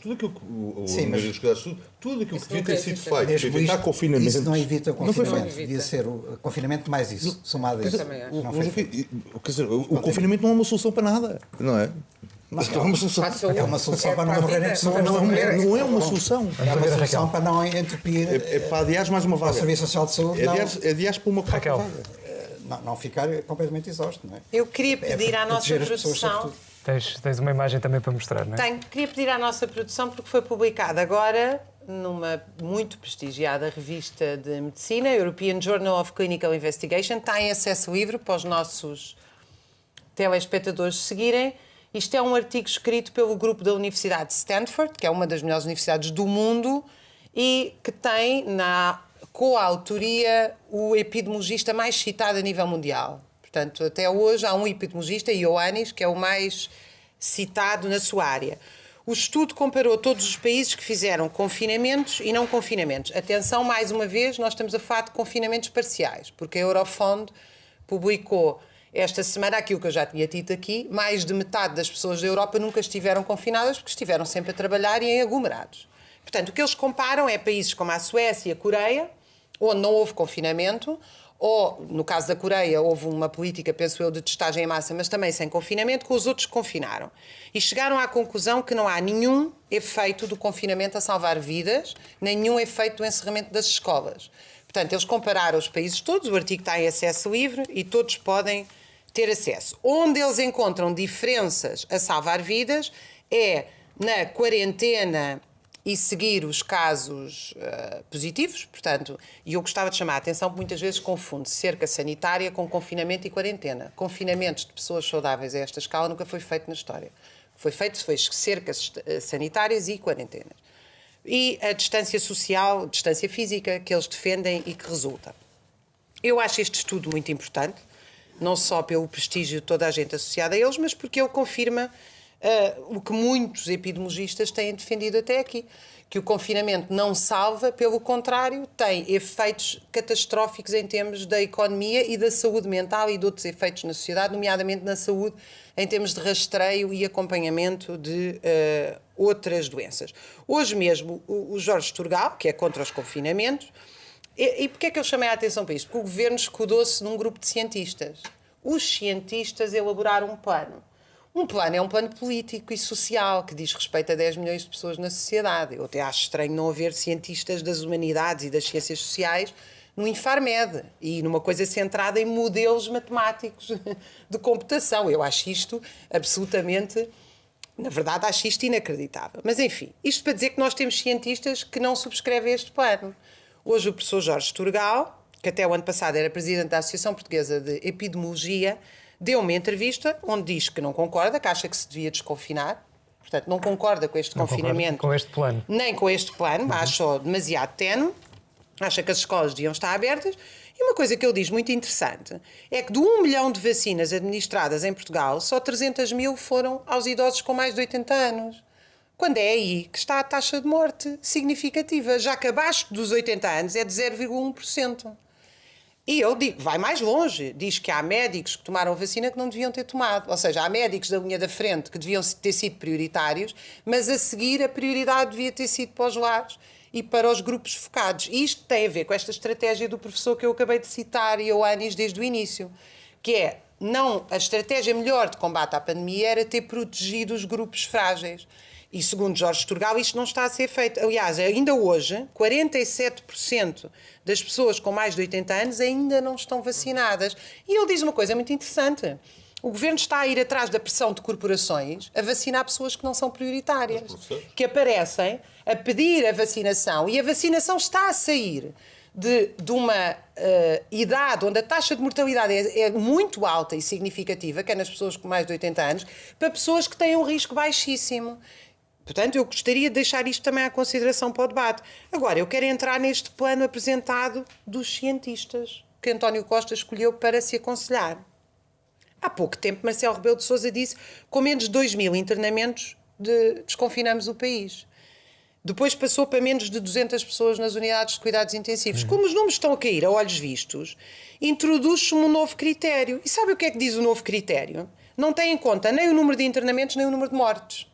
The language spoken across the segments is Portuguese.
Tudo aquilo que Sim, mas os cuidados, tudo aquilo que devia ter sido feito para mesmo evitar isto, confinamento. isso não evita o Não foi confinamento. feito. Devia ser o confinamento mais isso, somado a isso. Não foi feito. Quer dizer, o confinamento não é uma solução para nada, não é? Mas Não é uma solução. é uma solução para não morrerem pessoas. Não é uma solução. É uma solução para não entupir É para adiar mais uma o vaga. Serviço Social de Saúde. É adiar para uma quarta vaga. Não ficar completamente exausto, não é? Eu queria pedir à nossa produção... Tens uma imagem também para mostrar, não é? Queria pedir à nossa produção, porque foi publicada agora numa muito prestigiada revista de medicina, European Journal of Clinical Investigation. Está em acesso livre para os nossos telespectadores seguirem. Isto é um artigo escrito pelo grupo da Universidade de Stanford, que é uma das melhores universidades do mundo, e que tem na coautoria o epidemiologista mais citado a nível mundial. Portanto, até hoje há um epidemiologista, Ioannis, que é o mais citado na sua área. O estudo comparou todos os países que fizeram confinamentos e não confinamentos. Atenção, mais uma vez, nós estamos a falar de confinamentos parciais, porque a Eurofond publicou esta semana aquilo que eu já tinha dito aqui: mais de metade das pessoas da Europa nunca estiveram confinadas porque estiveram sempre a trabalhar e em aglomerados. Portanto, o que eles comparam é países como a Suécia e a Coreia, onde não houve confinamento, ou, no caso da Coreia, houve uma política, penso eu, de testagem em massa, mas também sem confinamento, que os outros confinaram. E chegaram à conclusão que não há nenhum efeito do confinamento a salvar vidas, nem nenhum efeito do encerramento das escolas. Portanto, eles compararam os países todos, o artigo está em acesso livre e todos podem ter acesso. Onde eles encontram diferenças a salvar vidas é na quarentena e seguir os casos positivos, portanto, e eu gostava de chamar a atenção porque muitas vezes confunde cerca sanitária com confinamento e quarentena. Confinamentos de pessoas saudáveis a esta escala nunca foi feito na história. Foi cercas sanitárias e quarentenas. E a distância social, distância física, que eles defendem e que resulta. Eu acho este estudo muito importante, não só pelo prestígio de toda a gente associada a eles, mas porque ele confirma o que muitos epidemiologistas têm defendido até aqui, que o confinamento não salva, pelo contrário, tem efeitos catastróficos em termos da economia e da saúde mental e de outros efeitos na sociedade, nomeadamente na saúde, em termos de rastreio e acompanhamento de outras doenças. Hoje mesmo, o Jorge Turgal, que é contra os confinamentos, e porquê é que eu chamei a atenção para isto? Porque o governo escudou-se num grupo de cientistas. Os cientistas elaboraram um plano. Um plano é um plano político e social que diz respeito a 10 milhões de pessoas na sociedade. Eu até acho estranho não haver cientistas das humanidades e das ciências sociais no Infarmed e numa coisa centrada em modelos matemáticos de computação. Eu acho isto absolutamente... Na verdade, acho isto inacreditável. Mas, enfim, isto para dizer que nós temos cientistas que não subscrevem este plano. Hoje o professor Jorge Turgal, que até o ano passado era presidente da Associação Portuguesa de Epidemiologia, deu uma entrevista onde diz que não concorda, que acha que se devia desconfinar. Portanto, não concorda com este confinamento. Com este plano. Nem com este plano, acha demasiado ténue, acha que as escolas deviam estar abertas. E uma coisa que ele diz muito interessante é que de 1 milhão de vacinas administradas em Portugal, só 300 mil foram aos idosos com mais de 80 anos. Quando é aí que está a taxa de morte significativa, já que abaixo dos 80 anos é de 0,1%. E ele vai mais longe, diz que há médicos que tomaram vacina que não deviam ter tomado. Ou seja, há médicos da linha da frente que deviam ter sido prioritários, mas a seguir a prioridade devia ter sido para os lares e para os grupos focados. E isto tem a ver com esta estratégia do professor que eu acabei de citar, Ioannis, desde o início, que é, não, a estratégia melhor de combate à pandemia era ter protegido os grupos frágeis. E segundo Jorge Turgal, isto não está a ser feito. Aliás, ainda hoje, 47% das pessoas com mais de 80 anos ainda não estão vacinadas. E ele diz uma coisa muito interessante. O governo está a ir atrás da pressão de corporações a vacinar pessoas que não são prioritárias, que aparecem a pedir a vacinação, e a vacinação está a sair de uma idade onde a taxa de mortalidade é muito alta e significativa, que é nas pessoas com mais de 80 anos, para pessoas que têm um risco baixíssimo. Portanto, eu gostaria de deixar isto também à consideração para o debate. Agora, eu quero entrar neste plano apresentado dos cientistas que António Costa escolheu para se aconselhar. Há pouco tempo, Marcelo Rebelo de Sousa disse que com menos de 2.000 internamentos desconfinamos o país. Depois passou para menos de 200 pessoas nas unidades de cuidados intensivos. Como os números estão a cair a olhos vistos, introduz-se um novo critério. E sabe o que é que diz o novo critério? Não tem em conta nem o número de internamentos, nem o número de mortes.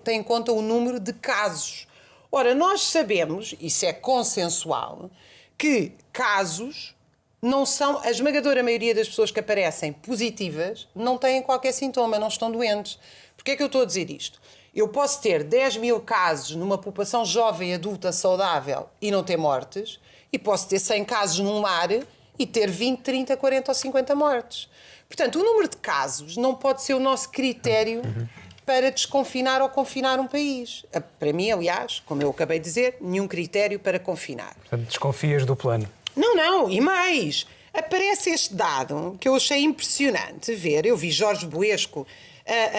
tem em conta o número de casos. Ora, nós sabemos, isso é consensual, que casos não são... A esmagadora maioria das pessoas que aparecem positivas não têm qualquer sintoma, não estão doentes. Porquê é que eu estou a dizer isto? Eu posso ter 10 mil casos numa população jovem, adulta, saudável e não ter mortes, e posso ter 100 casos num lar e ter 20, 30, 40 ou 50 mortes. Portanto, o número de casos não pode ser o nosso critério para desconfinar ou confinar um país. Para mim, aliás, como eu acabei de dizer, nenhum critério para confinar. Portanto, desconfias do plano? Não, e mais. Aparece este dado que eu achei impressionante ver. Eu vi Jorge Buesco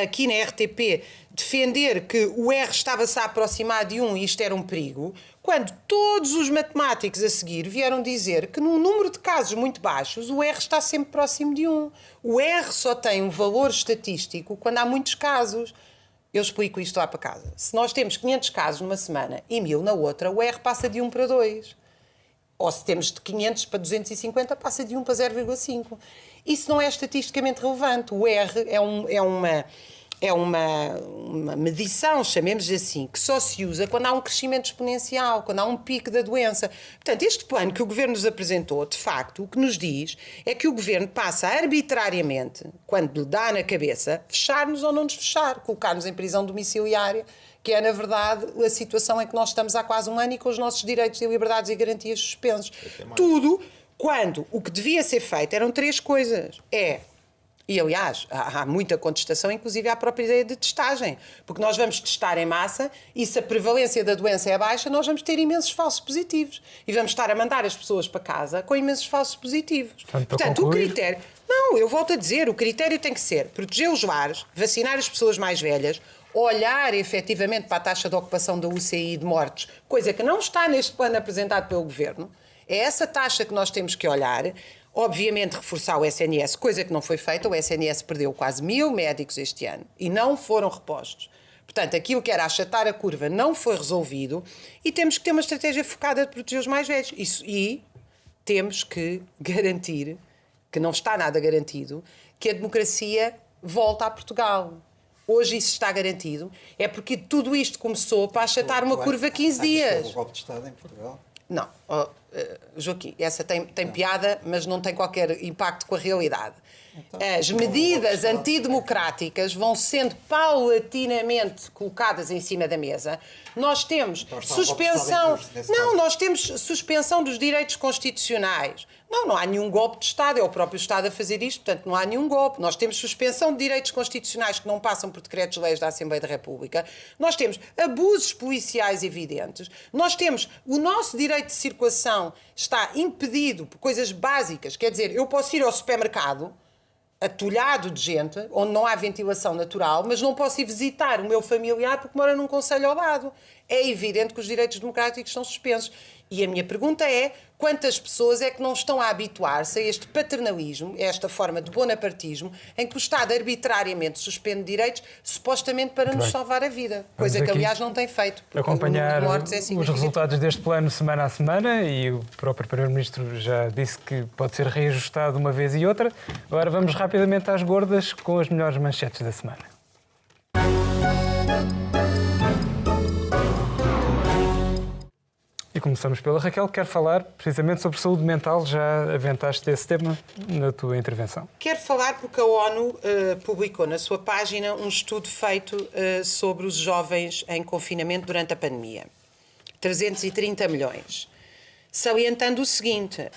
aqui na RTP defender que o R estava-se a aproximar de 1 e isto era um perigo, quando todos os matemáticos a seguir vieram dizer que num número de casos muito baixos o R está sempre próximo de 1. O R só tem um valor estatístico quando há muitos casos. Eu explico isto lá para casa. Se nós temos 500 casos numa semana e 1000 na outra, o R passa de 1 para 2. Ou se temos de 500 para 250, passa de 1 para 0,5. Isso não é estatisticamente relevante. O R é uma medição, chamemos assim, que só se usa quando há um crescimento exponencial, quando há um pico da doença. Portanto, este plano que o Governo nos apresentou, de facto, o que nos diz é que o Governo passa arbitrariamente, quando lhe dá na cabeça, fechar-nos ou não nos fechar, colocar-nos em prisão domiciliária, que é, na verdade, a situação em que nós estamos há quase um ano e com os nossos direitos e liberdades e garantias suspensos. Tudo quando o que devia ser feito eram 3 coisas. E, aliás, há muita contestação, inclusive à própria ideia de testagem. Porque nós vamos testar em massa e se a prevalência da doença é baixa, nós vamos ter imensos falsos positivos. E vamos estar a mandar as pessoas para casa com imensos falsos positivos. Portanto, o critério... Não, eu volto a dizer, o critério tem que ser proteger os lares, vacinar as pessoas mais velhas, olhar efetivamente para a taxa de ocupação da UCI e de mortes, coisa que não está neste plano apresentado pelo Governo. É essa taxa que nós temos que olhar. Obviamente, reforçar o SNS, coisa que não foi feita. O SNS perdeu quase 1000 médicos este ano e não foram repostos. Portanto, aquilo que era achatar a curva não foi resolvido e temos que ter uma estratégia focada de proteger os mais velhos. E temos que garantir, que não está nada garantido, que a democracia volta a Portugal. Hoje isso está garantido. É porque tudo isto começou para achatar uma curva 15 dias. O golpe de Estado em Portugal? Não, Joaquim, essa tem piada, mas não tem qualquer impacto com a realidade. As medidas antidemocráticas vão sendo paulatinamente colocadas em cima da mesa. Nós temos suspensão... Não, nós temos suspensão dos direitos constitucionais. Não há nenhum golpe de Estado, é o próprio Estado a fazer isto, portanto não há nenhum golpe. Nós temos suspensão de direitos constitucionais que não passam por decretos-leis da Assembleia da República. Nós temos abusos policiais evidentes. Nós temos o nosso direito de circulação está impedido por coisas básicas. Quer dizer, eu posso ir ao supermercado atulhado de gente, onde não há ventilação natural, mas não posso ir visitar o meu familiar porque mora num concelho ao lado. É evidente que os direitos democráticos são suspensos. E a minha pergunta é, quantas pessoas é que não estão a habituar-se a este paternalismo, a esta forma de bonapartismo, em que o Estado arbitrariamente suspende direitos, supostamente para nos salvar a vida. Coisa que, aliás, não tem feito. Acompanhar os resultados deste plano semana a semana, e o próprio Primeiro-Ministro já disse que pode ser reajustado uma vez e outra. Agora vamos rapidamente às gordas com as melhores manchetes da semana. E começamos pela Raquel, que quer falar precisamente sobre saúde mental. Já aventaste esse tema na tua intervenção. Quero falar porque a ONU publicou na sua página um estudo feito sobre os jovens em confinamento durante a pandemia. 330 milhões. Salientando o seguinte,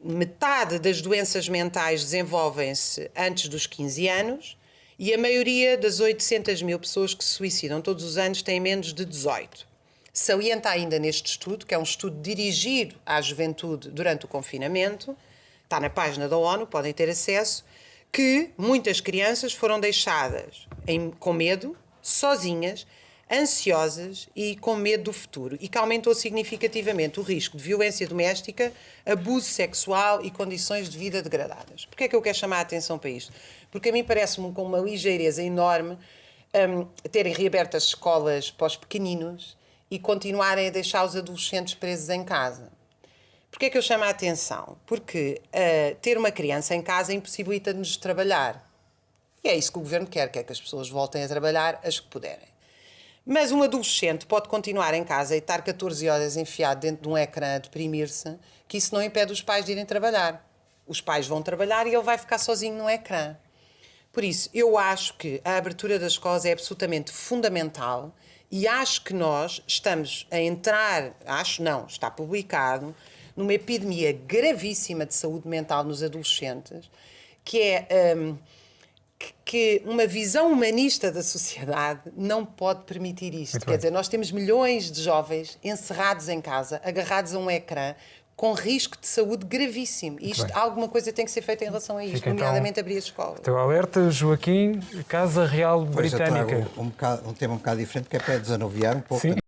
metade das doenças mentais desenvolvem-se antes dos 15 anos e a maioria das 800 mil pessoas que se suicidam todos os anos têm menos de 18. Salienta ainda neste estudo, que é um estudo dirigido à juventude durante o confinamento, está na página da ONU, podem ter acesso, que muitas crianças foram deixadas com medo, sozinhas, ansiosas e com medo do futuro, e que aumentou significativamente o risco de violência doméstica, abuso sexual e condições de vida degradadas. Porquê é que eu quero chamar a atenção para isto? Porque a mim parece-me com uma ligeireza enorme terem reaberto as escolas para os pequeninos e continuarem a deixar os adolescentes presos em casa. Porquê é que eu chamo a atenção? Porque ter uma criança em casa impossibilita-nos de trabalhar. E é isso que o Governo quer que as pessoas voltem a trabalhar as que puderem. Mas um adolescente pode continuar em casa e estar 14 horas enfiado dentro de um ecrã a deprimir-se, que isso não impede os pais de irem trabalhar. Os pais vão trabalhar e ele vai ficar sozinho no ecrã. Por isso, eu acho que a abertura das escolas é absolutamente fundamental e acho que nós estamos a entrar, acho não, está publicado, numa epidemia gravíssima de saúde mental nos adolescentes, que é que uma visão humanista da sociedade não pode permitir isto. Quer dizer, nós temos milhões de jovens encerrados em casa, agarrados a um ecrã, com risco de saúde gravíssimo. Alguma coisa tem que ser feita em relação a isto, nomeadamente abrir as escolas. Então, alerta, Joaquim, Casa Real Britânica. Um tema um bocado diferente, que é para desanuviar um pouco. Sim.